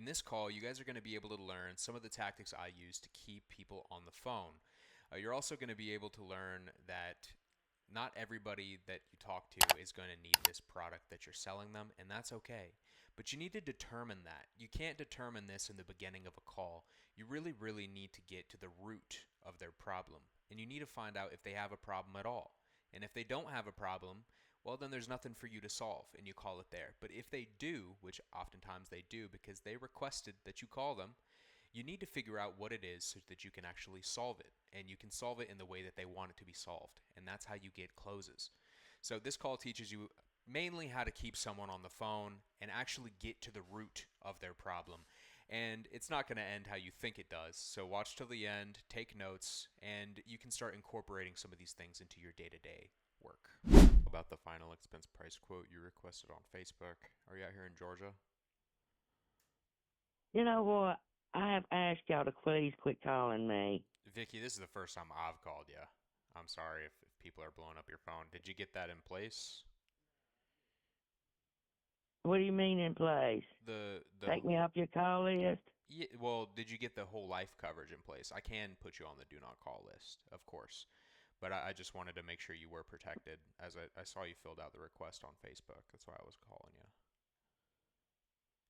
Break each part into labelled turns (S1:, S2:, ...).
S1: In this call, you guys are going to be able to learn some of the tactics I use to keep people on the phone. You're also going to be able to learn that not everybody that you talk to is going to need this product that you're selling them, and that's okay. But you need to determine that. You can't determine this in the beginning of a call. You really, really need to get to the root of their problem, and you need to find out if they have a problem at all. And if they don't have a problem, well, then there's nothing for you to solve, and you call it there. But if they do, which oftentimes they do because they requested that you call them, you need to figure out what it is so that you can actually solve it. And you can solve it in the way that they want it to be solved. And that's how you get closes. So this call teaches you mainly how to keep someone on the phone and actually get to the root of their problem. And it's not going to end how you think it does. So watch till the end, take notes, and you can start incorporating some of these things into your day-to-day work. About the final expense price quote you requested on Facebook. Are you out here in Georgia?
S2: You know what? I have asked y'all to please quit calling me.
S1: Vicky, this is the first time I've called you. I'm sorry if people are blowing up your phone. Did you get that in place?
S2: What do you mean in place?
S1: The
S2: Take me off your call list?
S1: Yeah, well, did you get the whole life coverage in place? I can put you on the do not call list, of course. But I just wanted to make sure you were protected as I saw you filled out the request on Facebook. That's why I was calling you.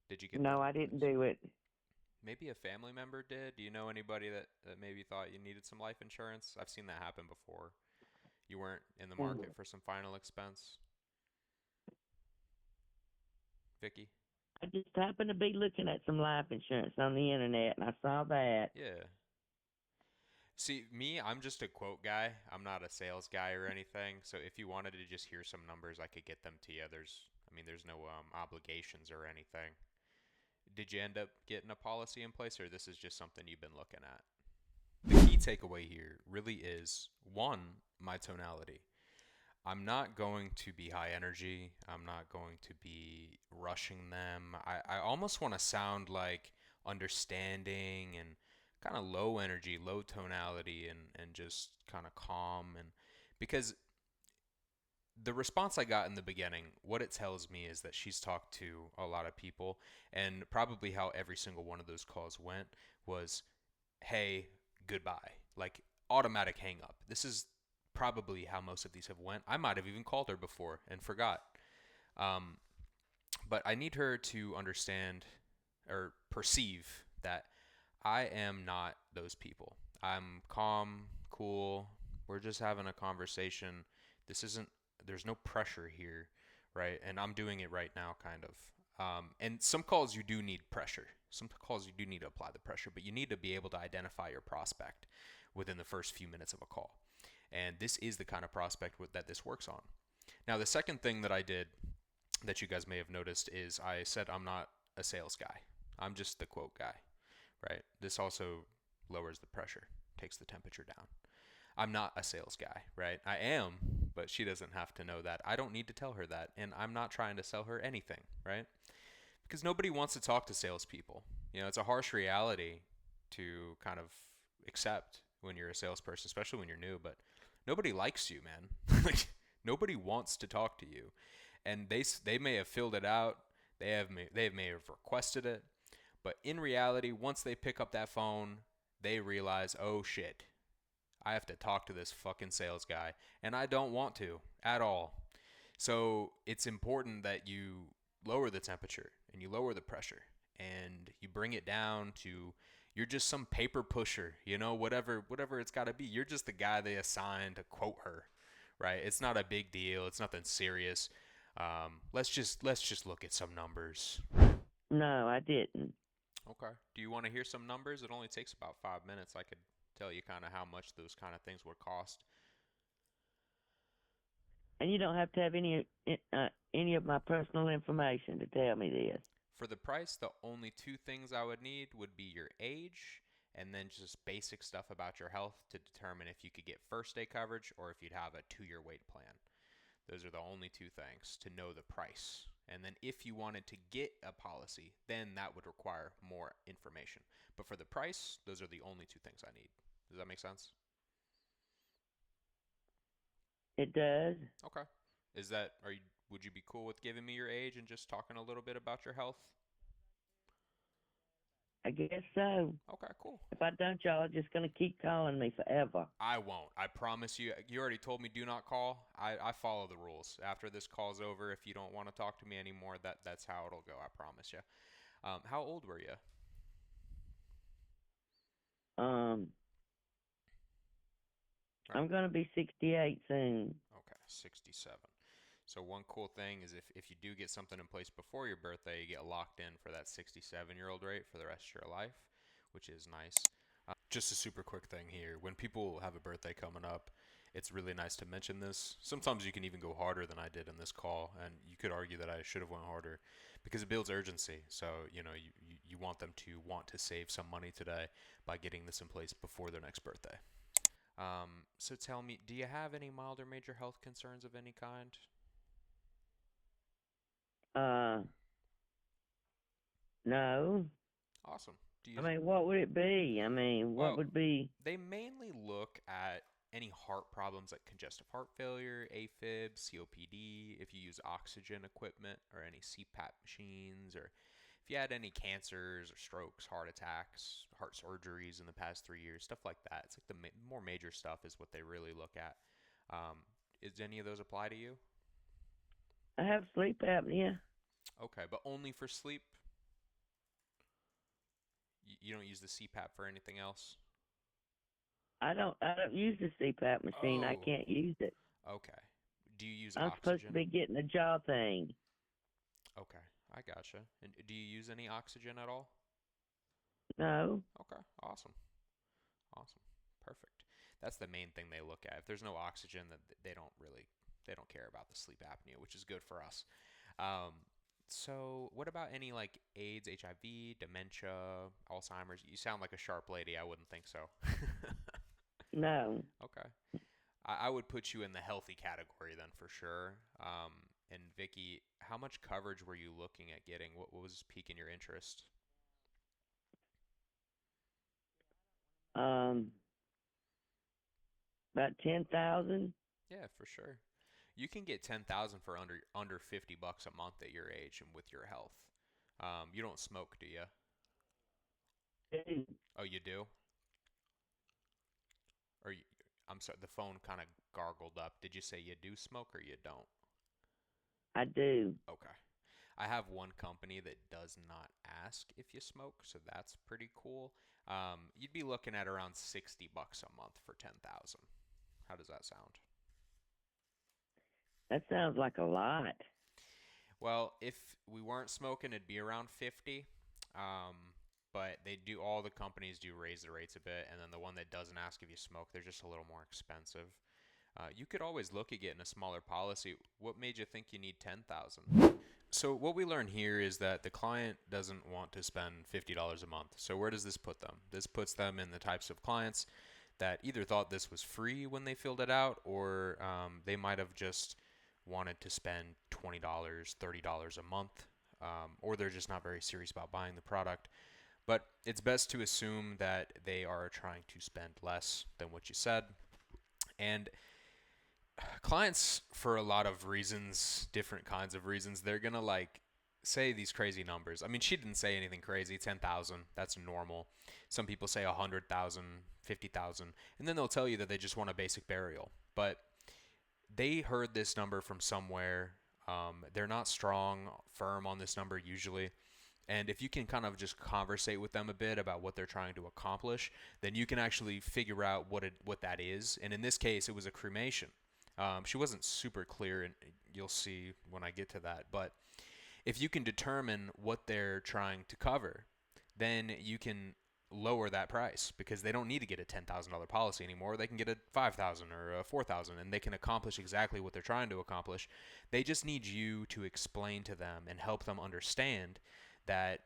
S1: Did you get that
S2: No,
S1: in
S2: I didn't
S1: place?
S2: do it.
S1: Maybe a family member did. Do you know anybody that maybe thought you needed some life insurance? I've seen that happen before. You weren't in the market for some final expense, Vicky?
S2: I just happened to be looking at some life insurance on the internet, and I saw that.
S1: Yeah. See, me, I'm just a quote guy. I'm not a sales guy or anything. So if you wanted to just hear some numbers, I could get them to you. There's no obligations or anything. Did you end up getting a policy in place, or this is just something you've been looking at? The key takeaway here really is one, my tonality. I'm not going to be high energy. I'm not going to be rushing them. I almost want to sound like understanding and kind of low energy, low tonality, and just kind of calm. And because the response I got in the beginning, what it tells me is that she's talked to a lot of people, and probably how every single one of those calls went was, hey, goodbye. Like automatic hang up. This is probably how most of these have went. I might have even called her before and forgot. Um, but I need her to understand or perceive that I am not those people. I'm calm, cool. We're just having a conversation. This isn't, there's no pressure here, right? And I'm doing it right now, kind of. And some calls you do need pressure. Some calls you do need to apply the pressure, but you need to be able to identify your prospect within the first few minutes of a call. And this is the kind of prospect that this works on. Now, the second thing that I did that you guys may have noticed is I said I'm not a sales guy. I'm just the quote guy, right? This also lowers the pressure, takes the temperature down. I'm not a sales guy, right? I am, but she doesn't have to know that. I don't need to tell her that, and I'm not trying to sell her anything, right? Because nobody wants to talk to salespeople. It's a harsh reality to kind of accept when you're a salesperson, especially when you're new, but nobody likes you, man. Like nobody wants to talk to you. And they may have filled it out, they may have requested it, but in reality, once they pick up that phone, they realize, "Oh shit. I have to talk to this fucking sales guy, and I don't want to at all." So, it's important that you lower the temperature and you lower the pressure and you bring it down to you're just some paper pusher, whatever it's got to be. You're just the guy they assigned to quote her, right? It's not a big deal. It's nothing serious. Let's just look at some numbers.
S2: No, I didn't.
S1: Okay. Do you want to hear some numbers? It only takes about 5 minutes. I could tell you kind of how much those kind of things would cost.
S2: And you don't have to have any of my personal information to tell me this.
S1: For the price, the only two things I would need would be your age and then just basic stuff about your health to determine if you could get first day coverage or if you'd have a 2-year wait plan. Those are the only two things to know the price. And then if you wanted to get a policy, then that would require more information. But for the price, those are the only two things I need. Does that make sense?
S2: It does.
S1: Okay. Would you be cool with giving me your age and just talking a little bit about your health?
S2: I guess so.
S1: Okay, cool.
S2: If I don't, y'all are just gonna keep calling me forever.
S1: I won't. I promise you. You already told me do not call. I follow the rules. After this call's over, if you don't want to talk to me anymore, that's how it'll go. I promise you. How old were you?
S2: Um,
S1: All right.
S2: I'm gonna be 68 soon.
S1: Okay, 67. So one cool thing is if you do get something in place before your birthday, you get locked in for that 67-year-old rate for the rest of your life, which is nice. Just a super quick thing here. When people have a birthday coming up, it's really nice to mention this. Sometimes you can even go harder than I did in this call, and you could argue that I should have went harder because it builds urgency. So, you want them to want to save some money today by getting this in place before their next birthday. So tell me, do you have any mild or major health concerns of any kind?
S2: Uh, no.
S1: Awesome. Do
S2: I
S1: you,
S2: mean, what would it be? I mean, what
S1: well,
S2: would be?
S1: they mainly look at any heart problems like congestive heart failure, AFib, COPD, if you use oxygen equipment or any CPAP machines, or if you had any cancers or strokes, heart attacks, heart surgeries in the past 3 years, stuff like that. It's like the more major stuff is what they really look at. Um, is any of those apply to you?
S2: I have sleep apnea.
S1: Okay, but only for sleep? You don't use the CPAP for anything else?
S2: I don't use the CPAP machine. I
S1: Oh,
S2: can't use it.
S1: okay. Do you use
S2: I'm supposed to
S1: oxygen?
S2: be getting a jaw thing.
S1: Okay, I gotcha. And do you use any oxygen at all?
S2: No.
S1: Okay, awesome. Awesome. Perfect. That's the main thing they look at. If there's no oxygen, then they don't care about the sleep apnea, which is good for us. Um, so what about any like AIDS, HIV, dementia, Alzheimer's? You sound like a sharp lady. I wouldn't think so.
S2: No.
S1: Okay. I would put you in the healthy category then for sure. And Vicky, how much coverage were you looking at getting? What was piquing your interest?
S2: Um, about 10,000.
S1: Yeah, for sure. You can get 10,000 for under $50 a month at your age and with your health. You don't smoke, do you? Oh, you do? Or you, I'm sorry, the phone kind of gargled up. Did you say you do smoke or you don't?
S2: I do.
S1: Okay. I have one company that does not ask if you smoke, so that's pretty cool. You'd be looking at around $60 a month for 10,000. How does that sound?
S2: That sounds like a lot.
S1: Well, if we weren't smoking, it'd be around 50. Um, but all the companies do raise the rates a bit, and then the one that doesn't ask if you smoke, they're just a little more expensive. You could always look at getting a smaller policy. What made you think you need 10,000? So what we learn here is that the client doesn't want to spend $50 a month. So where does this put them? This puts them in the types of clients that either thought this was free when they filled it out, or they might have just wanted to spend $20, $30 a month, or they're just not very serious about buying the product. But it's best to assume that they are trying to spend less than what you said. And clients, for a lot of reasons, different kinds of reasons, they're gonna like say these crazy numbers. I mean, she didn't say anything crazy. 10,000, that's normal. Some people say 100,000, 50,000, and then they'll tell you that they just want a basic burial. But they heard this number from somewhere. They're not strong, firm on this number usually. And if you can kind of just conversate with them a bit about what they're trying to accomplish, then you can actually figure out what that is. And in this case, it was a cremation. She wasn't super clear, and you'll see when I get to that. But if you can determine what they're trying to cover, then you can lower that price because they don't need to get a $10,000 policy anymore. They can get a 5,000 or a 4,000, and they can accomplish exactly what they're trying to accomplish. They just need you to explain to them and help them understand that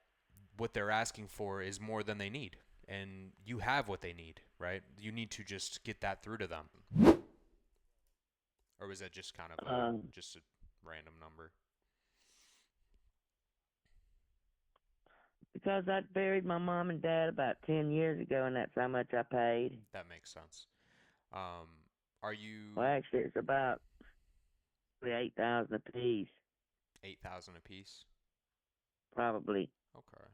S1: what they're asking for is more than they need, and you have what they need, right? You need to just get that through to them. Or was that just kind of
S2: Um,
S1: just a random number?
S2: because I buried my mom and dad about 10 years ago, and that's how much I paid.
S1: That makes sense. Um, are
S2: Well,
S1: you
S2: actually, it's about 8,000 apiece,
S1: 8,000 a piece?
S2: probably.
S1: Okay.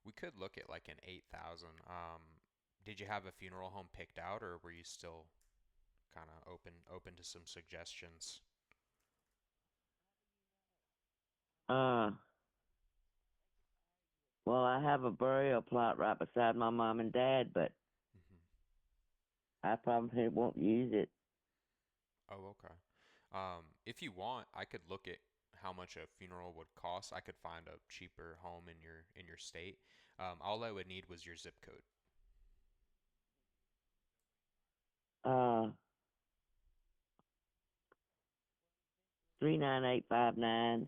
S1: We could look at like an 8,000. Did you have a funeral home picked out, or were you still kind of open to some suggestions?
S2: Uh, well, I have a burial plot right beside my mom and dad, but
S1: Hmm.
S2: I probably won't use it.
S1: Oh, okay. If you want, I could look at how much a funeral would cost. I could find a cheaper home in your state. All I would need was your zip code.
S2: Uh, 39859.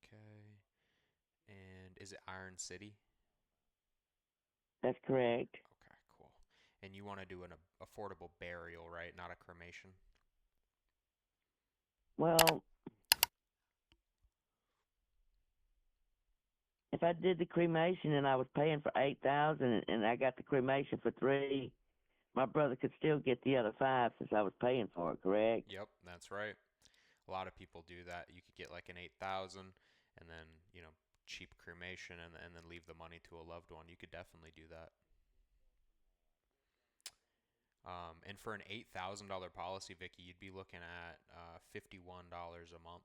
S1: Okay. And is it Iron City?
S2: That's correct.
S1: Okay, cool. And you want to do an affordable burial, right? Not a cremation?
S2: Well, if I did the cremation and I was paying for 8,000 and I got the cremation for 3, my brother could still get the other 5 since I was paying for it, correct?
S1: Yep, that's right. A lot of people do that. You could get like an 8,000 and then, cheap cremation and then leave the money to a loved one. You could definitely do that. And for an $8,000 policy, Vicky, you'd be looking at $51 a month.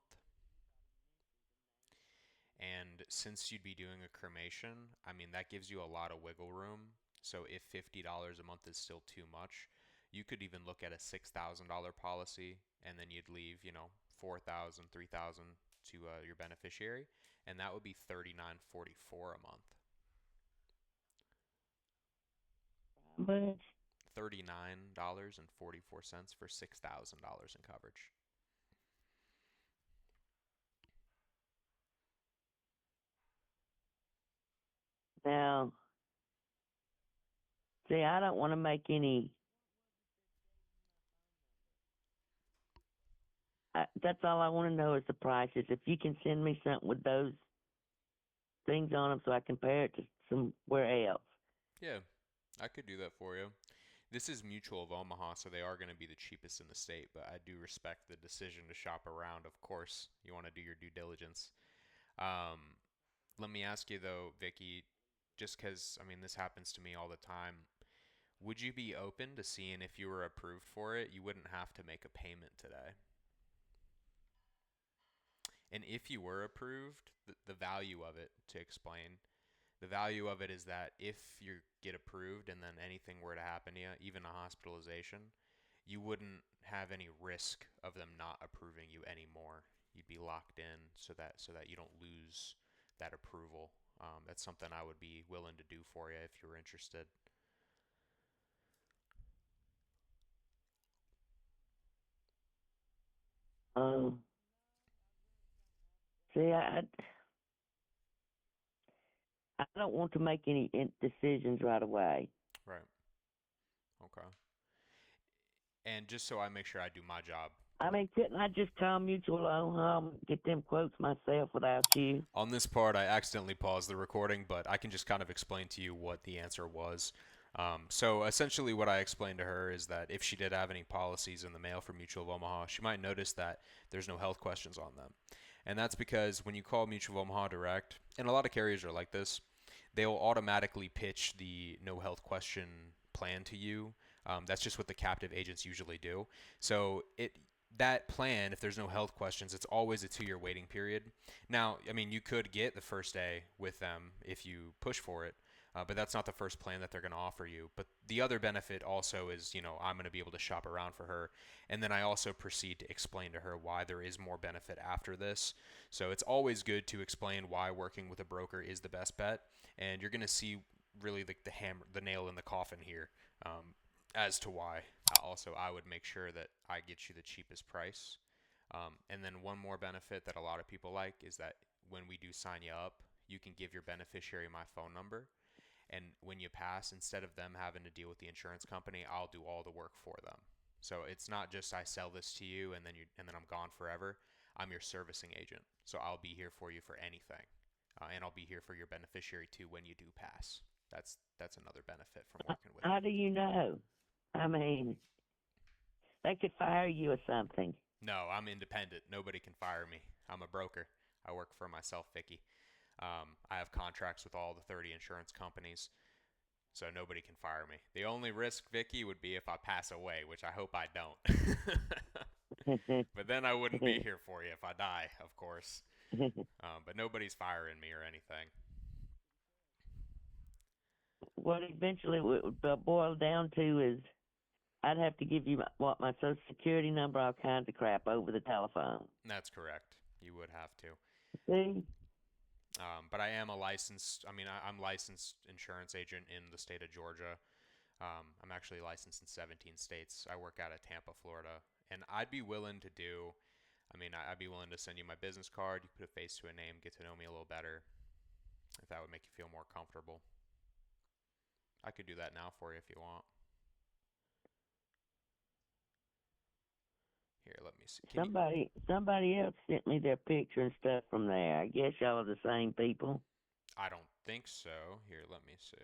S1: And since you'd be doing a cremation, I mean, that gives you a lot of wiggle room. So if $50 a month is still too much, you could even look at a $6,000 policy and then you'd leave, 4,000, 3,000 to your beneficiary, and that would be 39.44 a month.
S2: But
S1: $39.44 for $6,000 in coverage.
S2: now, see, I don't want to make any. That's all I want to know is the prices. If you can send me something with those things on them so I compare it to somewhere else.
S1: Yeah, I could do that for you. This is Mutual of Omaha, so they are going to be the cheapest in the state, but I do respect the decision to shop around. Of course, you want to do your due diligence. Um, Let me ask you though, Vicky, just because, I mean, this happens to me all the time. Would you be open to seeing if you were approved for it? You wouldn't have to make a payment today. And if you were approved, the value of it, to explain, the value of it is that if you get approved and then anything were to happen to you, even a hospitalization, you wouldn't have any risk of them not approving you anymore. You'd be locked in so that you don't lose that approval. That's something I would be willing to do for you if you were interested.
S2: Um, see, I don't want to make any decisions right away.
S1: Right. Okay. And just so I make sure I do my job
S2: I
S1: correct.
S2: mean, couldn't I just call Mutual Omaha and get them quotes myself without you?
S1: On this part, I accidentally paused the recording, but I can just kind of explain to you what the answer was. So essentially, what I explained to her is that if she did have any policies in the mail from Mutual of Omaha, she might notice that there's no health questions on them. And that's because when you call Mutual of Omaha direct, and a lot of carriers are like this, they'll automatically pitch the no health question plan to you. That's just what the captive agents usually do. So that plan, if there's no health questions, it's always a 2-year waiting period. Now, I mean, you could get the first day with them if you push for it, but that's not the first plan that they're going to offer you. But the other benefit also is, I'm going to be able to shop around for her. And then I also proceed to explain to her why there is more benefit after this. So it's always good to explain why working with a broker is the best bet. And you're going to see really the nail in the coffin here, as to why. Also, I would make sure that I get you the cheapest price. And then one more benefit that a lot of people like is that when we do sign you up, you can give your beneficiary my phone number. And when you pass, instead of them having to deal with the insurance company, I'll do all the work for them. So it's not just I sell this to you and then I'm gone forever. I'm your servicing agent. So I'll be here for you for anything. And I'll be here for your beneficiary too when you do pass. That's another benefit from working with
S2: How
S1: me.
S2: do you know? I mean, they could fire you or something.
S1: No, I'm independent. Nobody can fire me. I'm a broker. I work for myself, Vicky. I have contracts with all the 30 insurance companies, so nobody can fire me. The only risk, Vicky, would be if I pass away, which I hope I don't. But then I wouldn't be here for you if I die, of course. But nobody's firing me or anything.
S2: What eventually it would boil down to is I'd have to give you my social security number, all kinds of crap over the telephone.
S1: That's correct. You would have to.
S2: See?
S1: But I am a licensed, I'm licensed insurance agent in the state of Georgia. I'm actually licensed in 17 states. I work out of Tampa, Florida. And I'd be willing to do, I'd be willing to send you my business card. You put a face to a name, get to know me a little better, if that would make you feel more comfortable. I could do that now for you if you want. Here, let me see.
S2: Somebody else sent me their picture and stuff from there. I guess y'all are the same people.
S1: I don't think so. Here, let me see.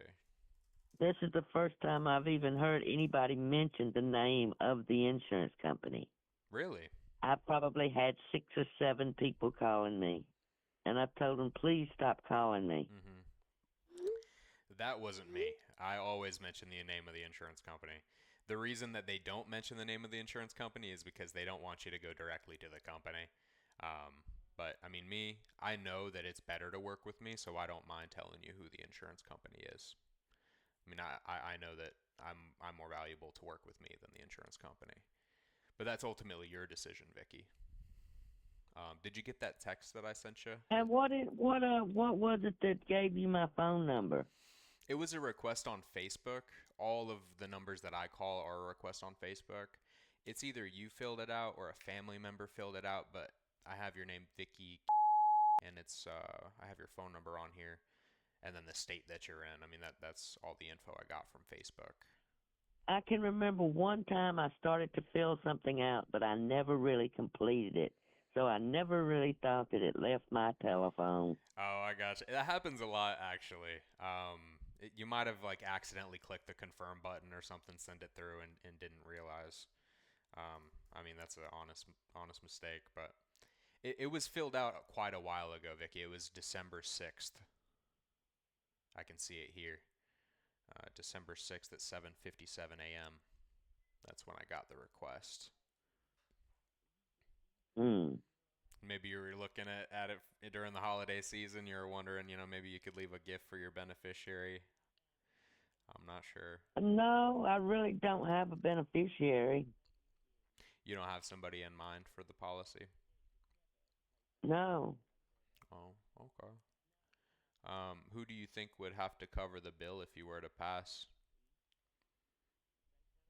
S2: This is the first time I've even heard anybody mention the name of the insurance company.
S1: Really?
S2: I probably had 6 or 7 people calling me, and I told them, please stop calling me.
S1: Mm-hmm. That wasn't me. I always mention the name of the insurance company. The reason that they don't mention the name of the insurance company is because they don't want you to go directly to the company. But I know that it's better to work with me, so I don't mind telling you who the insurance company is. I know that I'm more valuable to work with me than the insurance company. But that's ultimately your decision, Vicky. Did you get that text that I sent you?
S2: And what was it that gave you my phone number?
S1: It was a request on Facebook. All of the numbers that I call are a request on Facebook. It's either you filled it out or a family member filled it out, but I have your name, Vicky, and I have your phone number on here, and then the state that you're in. That's all the info I got from Facebook.
S2: I can remember one time I started to fill something out, but I never really completed it. So I never really thought that it left my telephone.
S1: Oh, I gotcha. That happens a lot, actually. You might have accidentally clicked the confirm button or something, send it through, and didn't realize. That's an honest mistake, but it was filled out quite a while ago, Vicky. It was December 6th. I can see it here. December 6th at 7:57 a.m. That's when I got the request. Maybe you were looking at it during the holiday season. You were wondering, maybe you could leave a gift for your beneficiary. I'm not sure.
S2: No, I really don't have a beneficiary.
S1: You don't have somebody in mind for the policy?
S2: No.
S1: Oh, okay. Who do you think would have to cover the bill if you were to pass?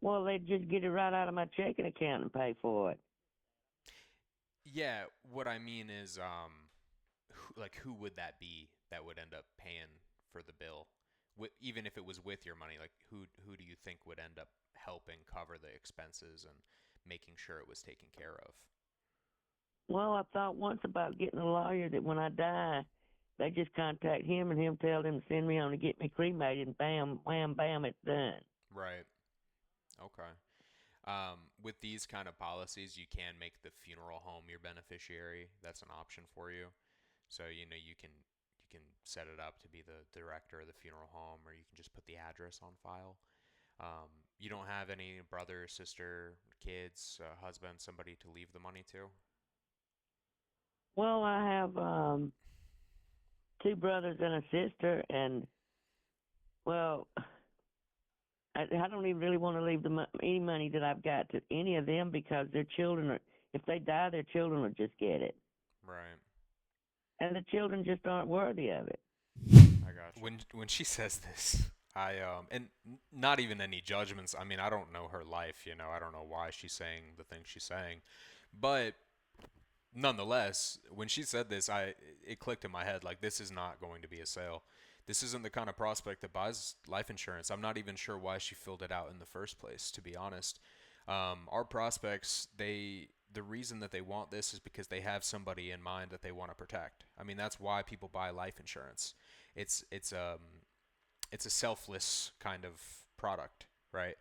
S2: Well, they'd just get it right out of my checking account and pay for it.
S1: Yeah, what I mean is, who would that be that would end up paying for the bill? Even if it was with your money, who do you think would end up helping cover the expenses and making sure it was taken care of?
S2: Well, I thought once about getting a lawyer that when I die, they just contact him and him tell them to send me on to get me cremated, and bam, wham, bam, it's done.
S1: Right. Okay. With these kind of policies, you can make the funeral home your beneficiary. That's an option for you. So you can set it up to be the director of the funeral home, or you can just put the address on file. You don't have any brother, sister, kids, husband, somebody to leave the money to?
S2: Well, I have 2 brothers and a sister, and well, I don't even really want to leave any money that I've got to any of them because their children if they die, their children will just get it.
S1: Right.
S2: And the children just aren't worthy of it.
S1: I got you. When she says this, and not even any judgments. I don't know her life. I don't know why she's saying the things she's saying, but nonetheless, when she said this, it clicked in my head this is not going to be a sale. This isn't the kind of prospect that buys life insurance. I'm not even sure why she filled it out in the first place, to be honest. Our prospects, the reason that they want this is because they have somebody in mind that they want to protect. That's why people buy life insurance. It's a selfless kind of product, right?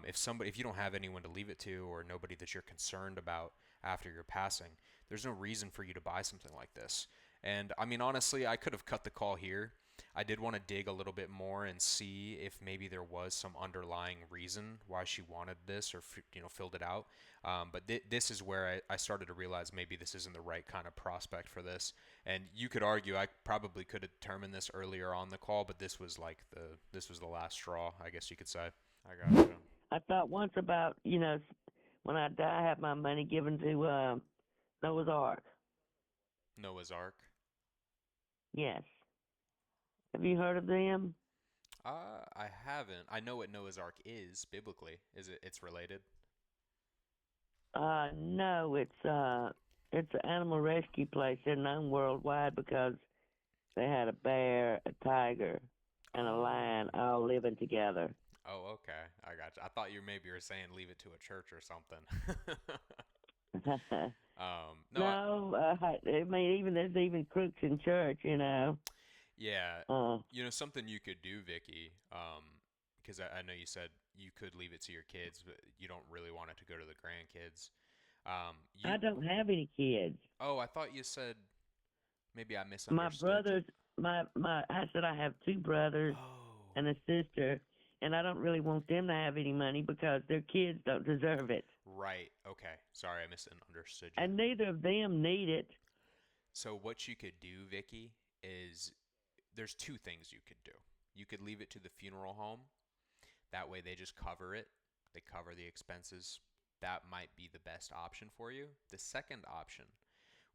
S1: If you don't have anyone to leave it to, or nobody that you're concerned about after your passing, there's no reason for you to buy something like this. And I mean, honestly, I could have cut the call here. I did want to dig a little bit more and see if maybe there was some underlying reason why she wanted this or filled it out. But this is where I started to realize maybe this isn't the right kind of prospect for this. And you could argue I probably could have determined this earlier on the call, but this was the last straw, I guess you could say. I gotcha.
S2: I thought once about, when I die, have my money given to Noah's Ark.
S1: Noah's Ark.
S2: Yes. Have you heard of them?
S1: I haven't. I know what Noah's Ark is biblically. Is it? It's related.
S2: No, it's an animal rescue place. They're known worldwide because they had a bear, a tiger, and a lion
S1: Oh.
S2: all living together.
S1: Oh, okay. I got you. I thought maybe you were saying leave it to a church or something. No,
S2: No, I mean, even there's even crooks in church,
S1: yeah.
S2: Uh,
S1: Something you could do, Vicky, because I know you said you could leave it to your kids, but you don't really want it to go to the grandkids.
S2: I don't have any kids.
S1: Oh, I thought you said maybe I
S2: My
S1: misunderstood you.
S2: brothers, I said I have two brothers
S1: Oh,
S2: and a sister, and I don't really want them to have any money because their kids don't deserve it.
S1: right. Okay. Sorry, I misunderstood you.
S2: And neither of them need it.
S1: So what you could do, Vicky, is there's two things you could do. You could leave it to the funeral home. That way they just cover it. They cover the expenses. That might be the best option for you. The second option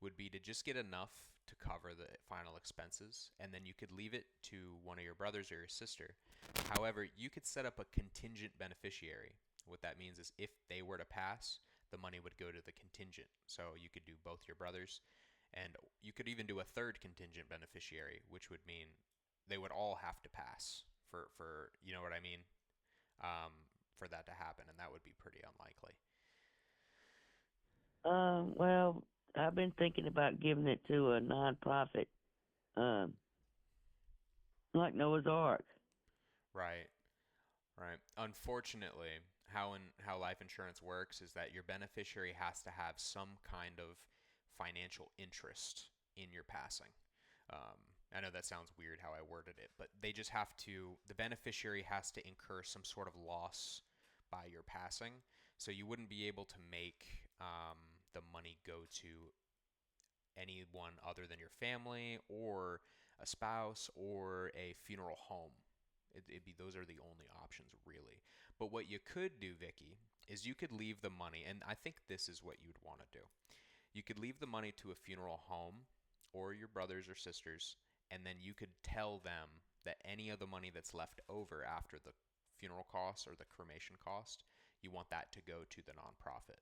S1: would be to just get enough to cover the final expenses, and then you could leave it to one of your brothers or your sister. However, you could set up a contingent beneficiary. What that means is if they were to pass, the money would go to the contingent. So you could do both your brothers, and you could even do a third contingent beneficiary, which would mean they would all have to pass for you know what I mean, um, for that to happen, and that would be pretty unlikely.
S2: Well, I've been thinking about giving it to a nonprofit, um, like Noah's Ark.
S1: Right. Right. Unfortunately, how life insurance works is that your beneficiary has to have some kind of financial interest in your passing. Um, I know that sounds weird how I worded it, but they just have to. The beneficiary has to incur some sort of loss by your passing, so you wouldn't be able to make the money go to anyone other than your family or a spouse or a funeral home. It'd be those are the only options really. But what you could do, Vicky, is you could leave the money, and I think this is what you'd want to do. You could leave the money to a funeral home or your brothers or sisters, and then you could tell them that any of the money that's left over after the funeral costs or the cremation cost, you want that to go to the nonprofit.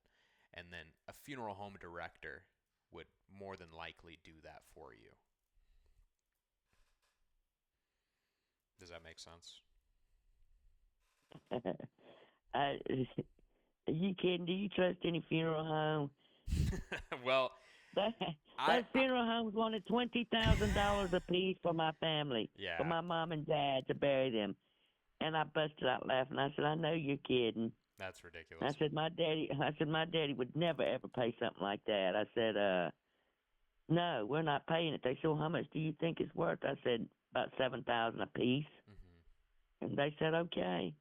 S1: And then a funeral home director would more than likely do that for you. Does that make sense?
S2: I, you kidding? Do you trust any funeral home?
S1: Well,
S2: That
S1: I,
S2: that funeral homes wanted $20,000 a piece for my family, for
S1: yeah,
S2: my mom and dad to bury them, and I busted out laughing. I said, "I know you're kidding."
S1: that's
S2: I
S1: ridiculous.
S2: said, my daddy would never ever pay something like that." I said, "No, we're not paying it." They said, "Well, how much do you think it's worth?" I said, "About 7,000 a piece,"
S1: Hmm.
S2: and they said, "Okay."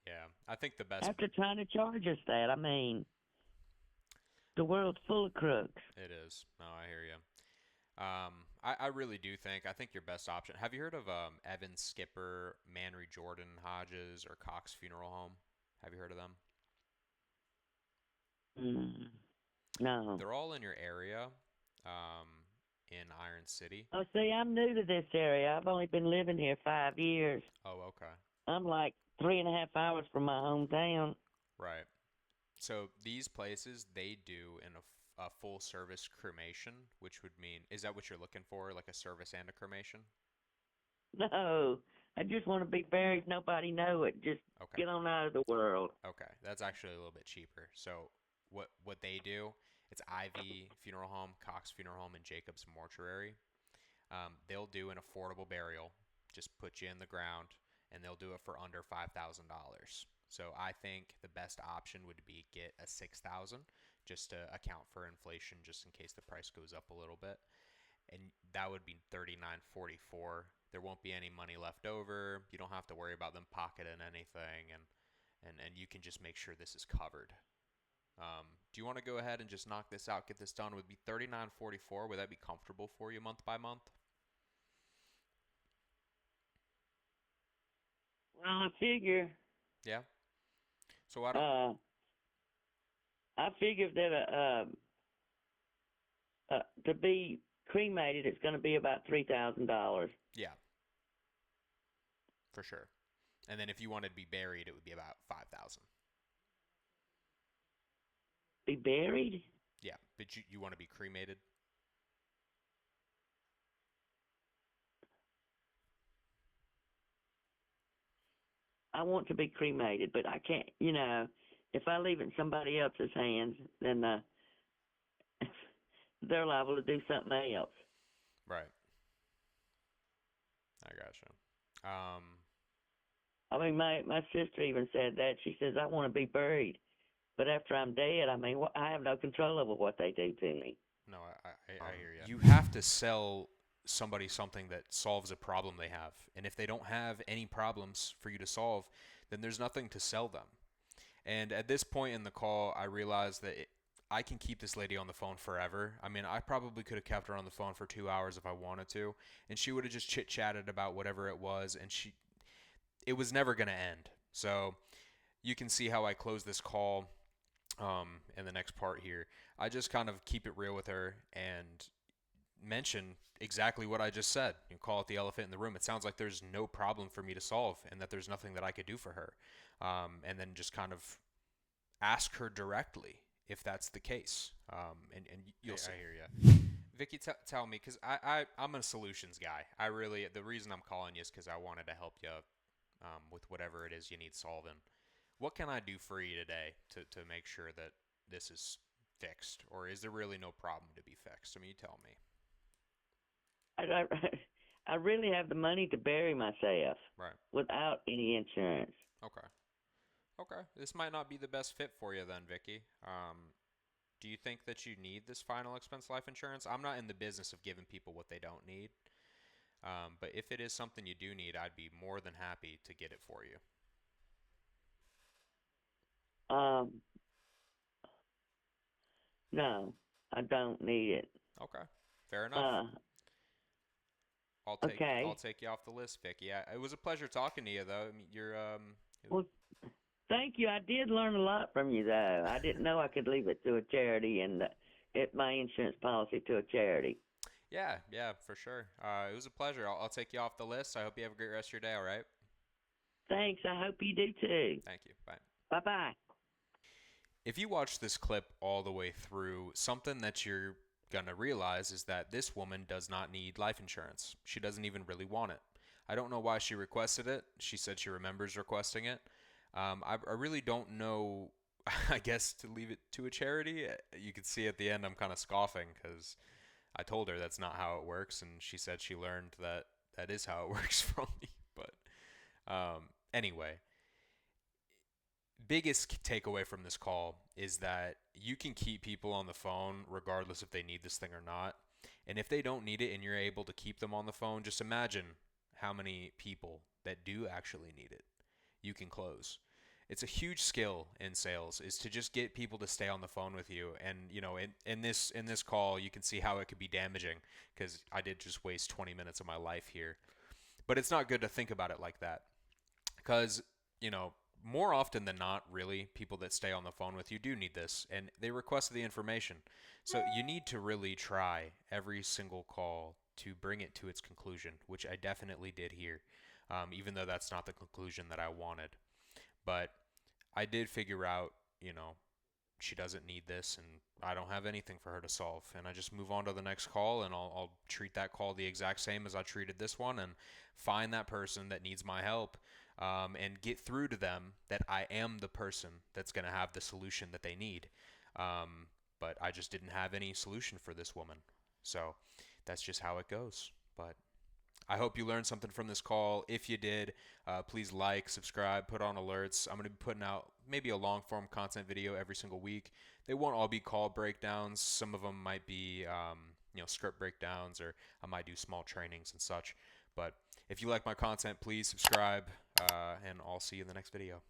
S1: Yeah, I think the best
S2: After trying to charge us that, I mean, the world's full of crooks.
S1: it is. No, I hear you. I really do think I think your best option. Have you heard of Evan Skipper, Manry Jordan Hodges, or Cox Funeral Home? Have you heard of them?
S2: Mm, no.
S1: They're all in your area, um, in Iron City.
S2: Oh, see, I'm new to this area. I've only been living here 5 years.
S1: Oh, okay.
S2: I'm like 3.5 hours from my hometown.
S1: Right. So these places they do a full service cremation, which would mean is that what you're looking for, like a service and a cremation?
S2: No, I just want to be buried. Nobody know it. Just
S1: Okay.
S2: get on out of the world.
S1: Okay, that's actually a little bit cheaper. So what they do, it's Ivy Funeral Home, Cox Funeral Home, and Jacobs Mortuary. They'll do an affordable burial, just put you in the ground, and they'll do it for under $5,000. So I think the best option would be get a 6,000, just to account for inflation, just in case the price goes up a little bit. and that would be 39.44. There won't be any money left over. You don't have to worry about them pocketing anything, and you can just make sure this is covered. Do you want to go ahead and just knock this out, get this done? Would be 39.44. Would that be comfortable for you month by month?
S2: Well, I figure,
S1: Yeah. So I don't.
S2: uh, I figure that to be cremated, it's going to be about $3,000.
S1: Yeah, for sure. And then if you wanted to be buried, it would be about 5,000.
S2: Be buried?
S1: Yeah, but you want to be cremated?
S2: I want to be cremated, but I can't. If I leave it in somebody else's hands, then they're liable to do something else.
S1: Right. I gotcha. Um,
S2: I mean, my sister even said that. She says I want to be buried, but after I'm dead, I mean, I have no control over what they do to me.
S1: no, I hear you. You have to sell somebody something that solves a problem they have. And if they don't have any problems for you to solve, then there's nothing to sell them. And at this point in the call, I realized that I can keep this lady on the phone forever. I mean, I probably could have kept her on the phone for 2 hours if I wanted to, and she would have just chit chatted about whatever it was, and it was never going to end. So you can see how I close this call in the next part here. I just kind of keep it real with her and mention exactly what I just said. You call it the elephant in the room. It sounds like there's no problem for me to solve and that there's nothing that I could do for her. And then just kind of ask her directly if that's the case. And you'll see. I hear you. Vicky, tell me, because I'm a solutions guy. The reason I'm calling you is because I wanted to help you with whatever it is you need solving. What can I do for you today to make sure that this is fixed? Or is there really no problem to be fixed? I mean, you tell me.
S2: I, I really have the money to bury myself
S1: Right.
S2: without any insurance.
S1: Okay. Okay. This might not be the best fit for you then, Vicky. Do you think that you need this final expense life insurance? I'm not in the business of giving people what they don't need. But if it is something you do need, I'd be more than happy to get it for you.
S2: Um, no, I don't need it.
S1: Okay. Fair enough.
S2: Okay.
S1: I'll take you off the list, Vicky. It was a pleasure talking to you, though. I mean,
S2: Well, thank you. I did learn a lot from you, though. I didn't know I could leave it to a charity and my insurance policy to a charity.
S1: yeah, for sure. It was a pleasure. I'll take you off the list. I hope you have a great rest of your day. All right.
S2: Thanks. I hope you do too.
S1: Thank you. Bye.
S2: Bye-bye.
S1: If you watch this clip all the way through, something that you're going to realize is that this woman does not need life insurance. She doesn't even really want it. I don't know why she requested it. She said she remembers requesting it. I really don't know, I guess, to leave it to a charity. You can see at the end I'm kind of scoffing because I told her that's not how it works, and she said she learned that that is how it works from me. But anyway, biggest takeaway from this call is that you can keep people on the phone regardless if they need this thing or not. And if they don't need it and you're able to keep them on the phone, just imagine how many people that do actually need it you can close. It's a huge skill in sales is to just get people to stay on the phone with you. And in this call, you can see how it could be damaging because I did just waste 20 minutes of my life here. But it's not good to think about it like that because more often than not, really, people that stay on the phone with you do need this, and they request the information. So you need to really try every single call to bring it to its conclusion, which I definitely did here, even though that's not the conclusion that I wanted. But I did figure out, she doesn't need this, and I don't have anything for her to solve. And I just move on to the next call, and I'll treat that call the exact same as I treated this one, and find that person that needs my help. And get through to them that I am the person that's going to have the solution that they need. But I just didn't have any solution for this woman. So that's just how it goes. But I hope you learned something from this call. If you did, please like, subscribe, put on alerts. I'm going to be putting out maybe a long form content video every single week. They won't all be call breakdowns. Some of them might be, script breakdowns, or I might do small trainings and such. But if you like my content, please subscribe, and I'll see you in the next video.